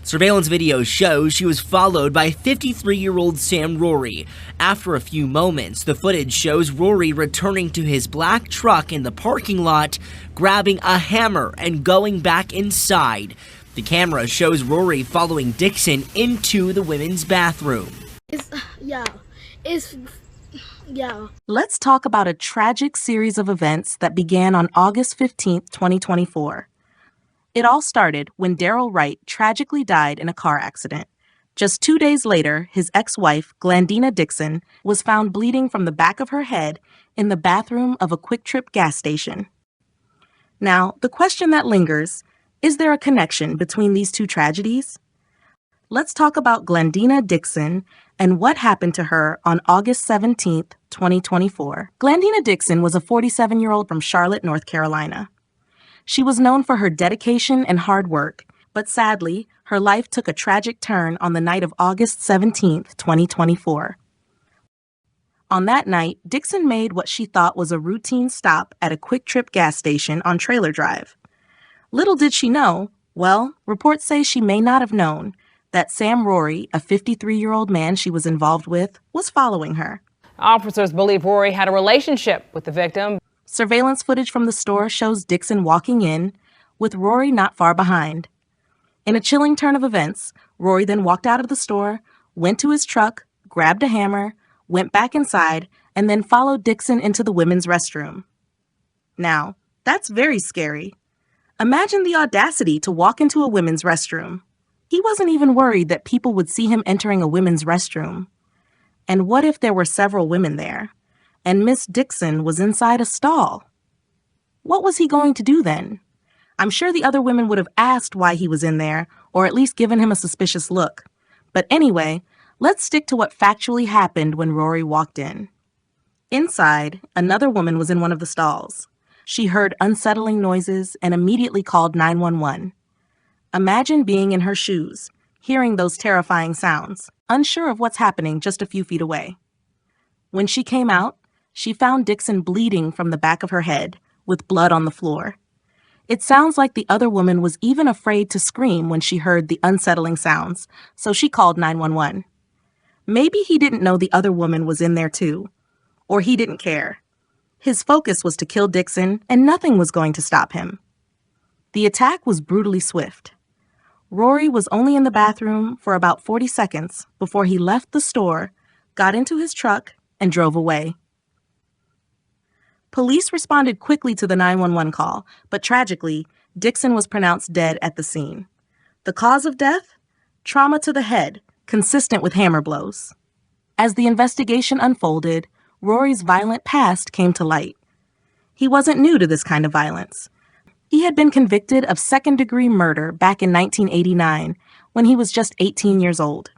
Surveillance video shows she was followed by 53-year-old Sam Roary. After a few moments, the footage shows Roary returning to his black truck in the parking lot, grabbing a hammer and going back inside. The camera shows Roary following Dixon into the women's bathroom. Let's talk about a tragic series of events that began on August 15, 2024. It all started when Daryl Wright tragically died in a car accident. Just 2 days later, his ex-wife, Glandina Dixon, was found bleeding from the back of her head in the bathroom of a QuikTrip gas station. Now, the question that lingers, is there a connection between these two tragedies? Let's talk about Glandina Dixon and what happened to her on August 17, 2024. Glandina Dixon was a 47-year-old from Charlotte, North Carolina. She was known for her dedication and hard work, but sadly, her life took a tragic turn on the night of August 17, 2024. On that night, Dixon made what she thought was a routine stop at a QuikTrip gas station on Trailer Drive. Little did she know, reports say she may not have known, that Sam Roary, a 53-year-old man she was involved with, was following her. Officers believe Roary had a relationship with the victim. Surveillance footage from the store shows Dixon walking in, with Roary not far behind. In a chilling turn of events, Roary then walked out of the store, went to his truck, grabbed a hammer, went back inside, and then followed Dixon into the women's restroom. Now, that's very scary. Imagine the audacity to walk into a women's restroom. He wasn't even worried that people would see him entering a women's restroom. And what if there were several women there, and Miss Dixon was inside a stall? What was he going to do then? I'm sure the other women would have asked why he was in there, or at least given him a suspicious look. But anyway, let's stick to what factually happened when Roary walked in. Inside, another woman was in one of the stalls. She heard unsettling noises and immediately called 911. Imagine being in her shoes, hearing those terrifying sounds, unsure of what's happening just a few feet away. When she came out, she found Dixon bleeding from the back of her head, with blood on the floor. It sounds like the other woman was even afraid to scream when she heard the unsettling sounds, so she called 911. Maybe he didn't know the other woman was in there too, or he didn't care. His focus was to kill Dixon, and nothing was going to stop him. The attack was brutally swift. Roary was only in the bathroom for about 40 seconds before he left the store, got into his truck, and drove away. Police responded quickly to the 911 call, but tragically, Dixon was pronounced dead at the scene. The cause of death? Trauma to the head, consistent with hammer blows. As the investigation unfolded, Roary's violent past came to light. He wasn't new to this kind of violence. He had been convicted of second-degree murder back in 1989 when he was just 18 years old.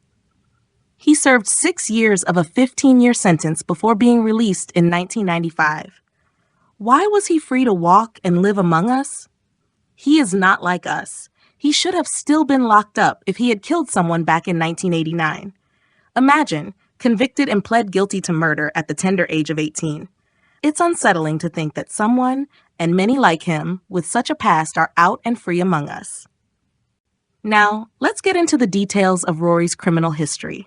He served 6 years of a 15-year sentence before being released in 1995. Why was he free to walk and live among us? He is not like us. He should have still been locked up if he had killed someone back in 1989. Imagine, convicted and pled guilty to murder at the tender age of 18. It's unsettling to think that someone, and many like him, with such a past are out and free among us. Now, let's get into the details of Roary's criminal history.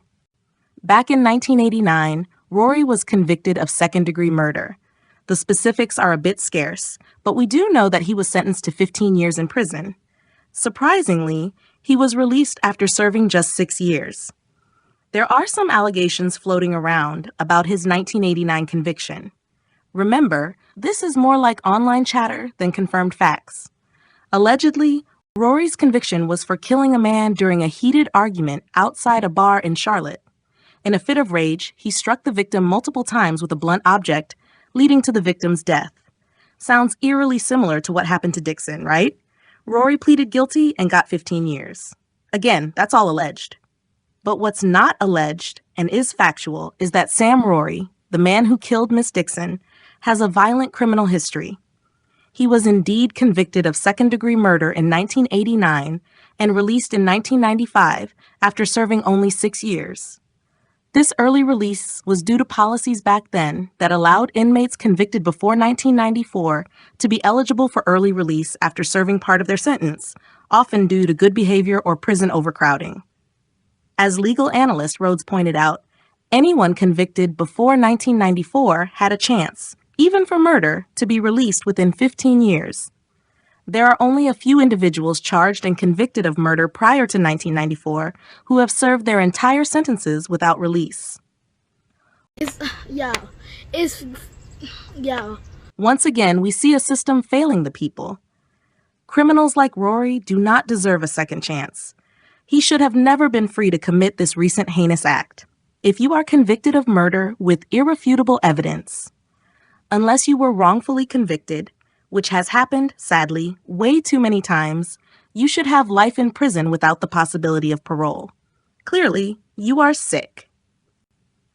Back in 1989, Roary was convicted of second-degree murder. The specifics are a bit scarce, but we do know that he was sentenced to 15 years in prison. Surprisingly, he was released after serving just 6 years. There are some allegations floating around about his 1989 conviction. Remember, this is more like online chatter than confirmed facts. Allegedly, Roary's conviction was for killing a man during a heated argument outside a bar in Charlotte. In a fit of rage, he struck the victim multiple times with a blunt object, leading to the victim's death. Sounds eerily similar to what happened to Dixon, right? Roary pleaded guilty and got 15 years. Again, that's all alleged. But what's not alleged, and is factual, is that Sam Roary, the man who killed Miss Dixon, has a violent criminal history. He was indeed convicted of second-degree murder in 1989 and released in 1995 after serving only 6 years. This early release was due to policies back then that allowed inmates convicted before 1994 to be eligible for early release after serving part of their sentence, often due to good behavior or prison overcrowding. As legal analyst Rhodes pointed out, anyone convicted before 1994 had a chance, even for murder, to be released within 15 years. There are only a few individuals charged and convicted of murder prior to 1994 who have served their entire sentences without release. Once again, we see a system failing the people. Criminals like Roary do not deserve a second chance. He should have never been free to commit this recent heinous act. If you are convicted of murder with irrefutable evidence, unless you were wrongfully convicted, which has happened, sadly, way too many times, you should have life in prison without the possibility of parole. Clearly, you are sick.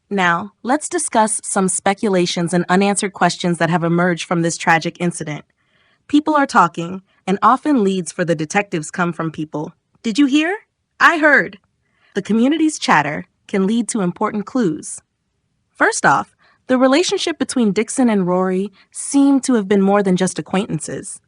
Now, let's discuss some speculations and unanswered questions that have emerged from this tragic incident. People are talking, and often leads for the detectives come from people. Did you hear? I heard. The community's chatter can lead to important clues. First off, the relationship between Dixon and Roary seemed to have been more than just acquaintances.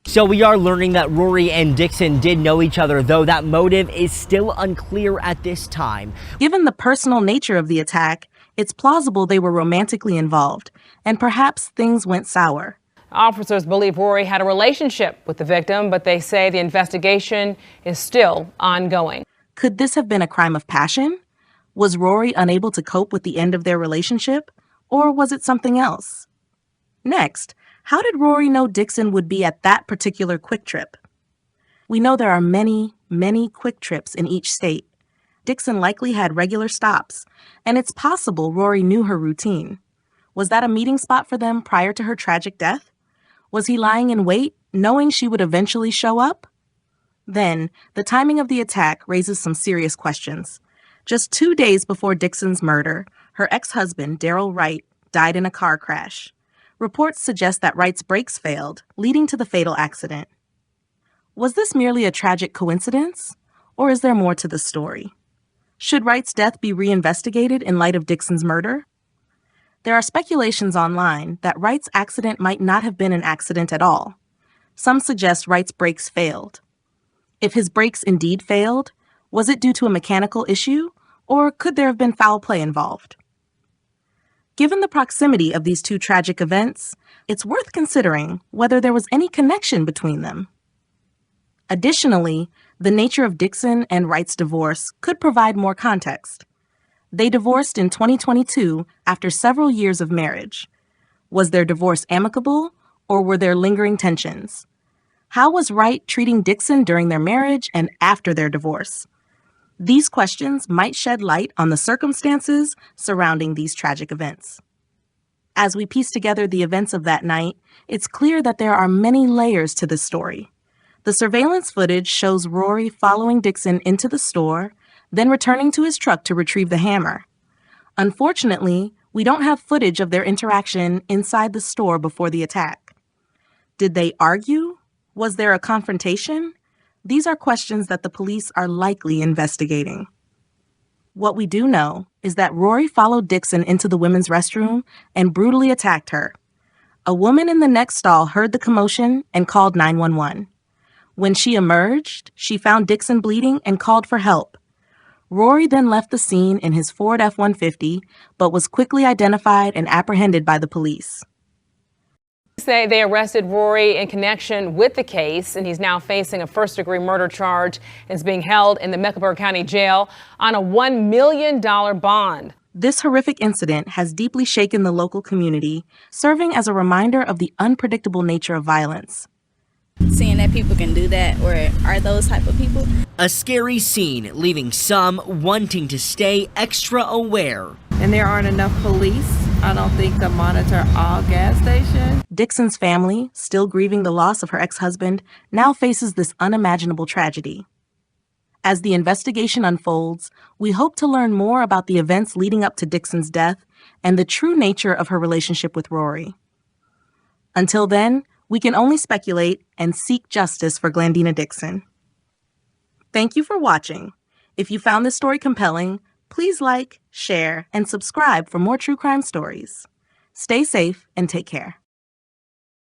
So we are learning that Roary and Dixon did know each other, though that motive is still unclear at this time. Given the personal nature of the attack, it's plausible they were romantically involved, and perhaps things went sour. Officers believe Roary had a relationship with the victim, but they say the investigation is still ongoing. Could this have been a crime of passion? Was Roary unable to cope with the end of their relationship? Or was it something else? Next, how did Roary know Dixon would be at that particular QuikTrip? We know there are many, many QuikTrips in each state. Dixon likely had regular stops, and it's possible Roary knew her routine. Was that a meeting spot for them prior to her tragic death? Was he lying in wait, knowing she would eventually show up? Then, the timing of the attack raises some serious questions. Just 2 days before Dixon's murder, her ex-husband, Darrell Wright, died in a car crash. Reports suggest that Wright's brakes failed, leading to the fatal accident. Was this merely a tragic coincidence, or is there more to the story? Should Wright's death be reinvestigated in light of Dixon's murder? There are speculations online that Wright's accident might not have been an accident at all. Some suggest Wright's brakes failed. If his brakes indeed failed, was it due to a mechanical issue, or could there have been foul play involved? Given the proximity of these two tragic events, it's worth considering whether there was any connection between them. Additionally, the nature of Dixon and Wright's divorce could provide more context. They divorced in 2022 after several years of marriage. Was their divorce amicable, or were there lingering tensions? How was Wright treating Dixon during their marriage and after their divorce? These questions might shed light on the circumstances surrounding these tragic events. As we piece together the events of that night, it's clear that there are many layers to this story. The surveillance footage shows Roary following Dixon into the store, then returning to his truck to retrieve the hammer. Unfortunately, we don't have footage of their interaction inside the store before the attack. Did they argue? Was there a confrontation? These are questions that the police are likely investigating. What we do know is that Roary followed Dixon into the women's restroom and brutally attacked her. A woman in the next stall heard the commotion and called 911. When she emerged, she found Dixon bleeding and called for help. Roary then left the scene in his Ford F-150, but was quickly identified and apprehended by the police. Say they arrested Roary in connection with the case, and he's now facing a first-degree murder charge and is being held in the Mecklenburg County Jail on a $1 million bond. This horrific incident has deeply shaken the local community, serving as a reminder of the unpredictable nature of violence. Seeing that people can do that or are those type of people. A scary scene, leaving some wanting to stay extra aware. And there aren't enough police, I don't think, to monitor all gas stations. Dixon's family, still grieving the loss of her ex-husband, now faces this unimaginable tragedy. As the investigation unfolds, we hope to learn more about the events leading up to Dixon's death and the true nature of her relationship with Roary. Until then, we can only speculate and seek justice for Glandina Dixon. Thank you for watching. If you found this story compelling, please like, share, and subscribe for more true crime stories. Stay safe and take care.